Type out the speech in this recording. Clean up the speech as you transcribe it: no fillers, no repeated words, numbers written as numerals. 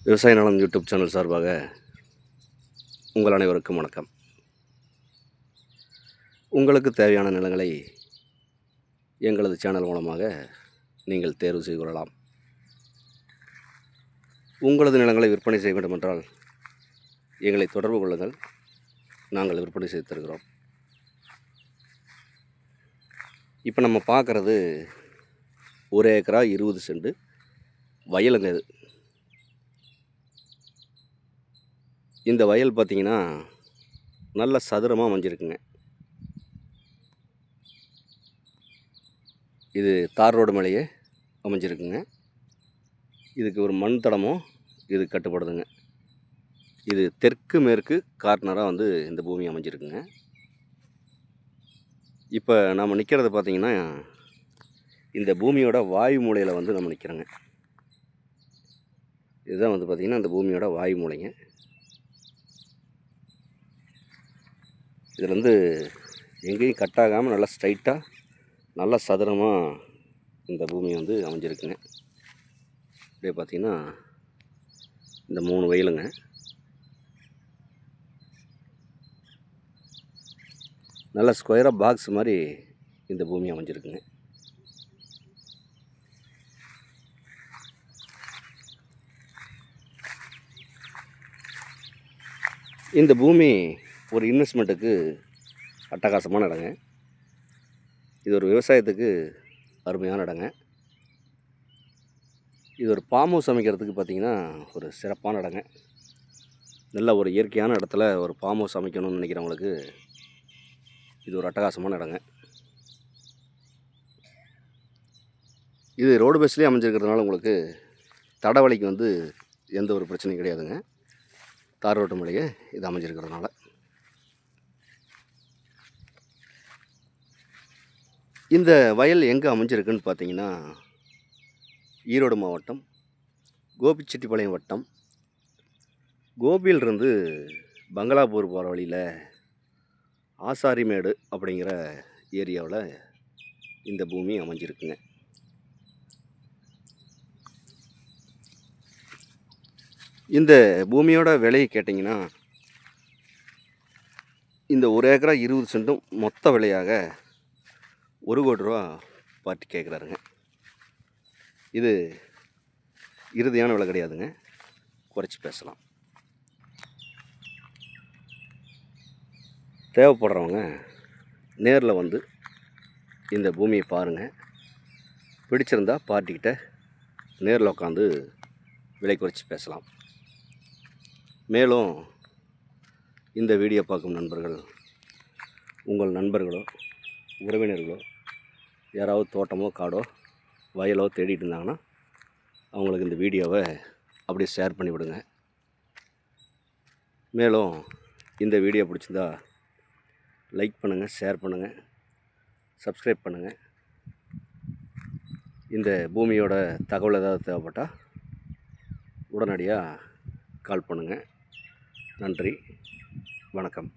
விவசாய நலம் YouTube channel சார்பாக உங்கள் அனைவருக்கும் வணக்கம். உங்களுக்கு தேவையான நிலங்களை எங்களது சேனல் மூலமாக நீங்கள் தேர்வு செய்து கொள்ளலாம். உங்களது நிலங்களை விற்பனை செய்ய வேண்டுமென்றால் எங்களை தொடர்பு கொள்ளுங்கள். நாங்கள் விற்பனை செய்து தருகிறோம். இப்போ நம்ம பார்க்குறது 1 ஏக்கரா 20 சென்ட் வயலுங்க. இது இந்த வயல் பார்த்திங்கன்னா நல்ல சதுரமாக அமைஞ்சிருக்குங்க. இது தார் ரோடு மேலேயே அமைஞ்சிருக்குங்க. இதுக்கு ஒரு மண் தடமும் இது கட்டுப்படுதுங்க. இது தெற்கு மேற்கு கார்னராக இந்த பூமி அமைஞ்சிருக்குங்க. இப்போ நம்ம நிற்கிறது பார்த்திங்கன்னா இந்த பூமியோட வாயு மூலையில் நம்ம நிற்கிறோங்க. இதுதான் பார்த்திங்கன்னா இந்த பூமியோட வாயு மூலைங்க. இதில் எங்கேயும் கட்டாகாமல் நல்லா ஸ்ட்ரைட்டாக நல்லா சதுரமாக இந்த பூமி அமைஞ்சிருக்குங்க. அப்படியே பார்த்திங்கன்னா இந்த 3 வயலுங்க. நல்ல ஸ்கொயராக பாக்ஸ் மாதிரி இந்த பூமி அமைஞ்சிருக்குங்க. இந்த பூமி ஒரு இன்வெஸ்ட்மெண்ட்டுக்கு அட்டகாசமான இடங்க. இது ஒரு விவசாயத்துக்கு அருமையான இடங்க. இது ஒரு ஃபார்ம் ஹவுஸ் அமைக்கிறதுக்கு பார்த்திங்கன்னா ஒரு சிறப்பான இடங்க. நல்ல ஒரு இயற்கையான இடத்துல ஒரு ஃபார்ம் ஹவுஸ் அமைக்கணும்னு நினைக்கிறவங்களுக்கு இது ஒரு அட்டகாசமான இடங்க. இது ரோடு பேஸ்லேயே அமைஞ்சிருக்கிறதுனால உங்களுக்கு தடவழிக்கு எந்த ஒரு பிரச்சனையும் கிடையாதுங்க. தார் ரோட்டு மேலேயே இது அமைஞ்சிருக்கிறதுனால. இந்த வயல் எங்கே அமைஞ்சிருக்குன்னு பார்த்தீங்கன்னா ஈரோடு மாவட்டம் கோபிச்செட்டிப்பாளையம் வட்டம் கோபியிலிருந்து பங்களாபூர் போகிற வழியில் ஆசாரிமேடு அப்படிங்கிற ஏரியாவில் இந்த பூமி அமைஞ்சிருக்குங்க. இந்த பூமியோட விலையை கேட்டிங்கன்னா இந்த 1 ஏக்கரா 20 சென்ட்டும் மொத்த விலையாக 1 கோடி ரூபா பார்ட்டி கேட்குறாருங்க. இது இறுதியான விலை கிடையாதுங்க, குறைச்சி பேசலாம். தேவைப்படுறவங்க நேரில் இந்த பூமியை பாருங்கள். பிடிச்சிருந்தா பார்ட்டிக்கிட்ட நேரில் உட்காந்து விலை குறைச்சி பேசலாம். மேலும் இந்த வீடியோ பார்க்கும் நண்பர்கள் உங்கள் நண்பர்களோ உறவினர்களோ யாராவது தோட்டமோ காடோ வயலோ தேடிட்டு இருந்தாங்கன்னா அவங்களுக்கு இந்த வீடியோவை அப்படியே ஷேர் பண்ணிவிடுங்க. மேலும் இந்த வீடியோ பிடிச்சிருந்தா லைக் பண்ணுங்கள், ஷேர் பண்ணுங்கள், சப்ஸ்கிரைப் பண்ணுங்கள். இந்த பூமியோட தகவல் ஏதாவது தேவைப்பட்டால் உடனடியாக கால் பண்ணுங்கள். நன்றி, வணக்கம்.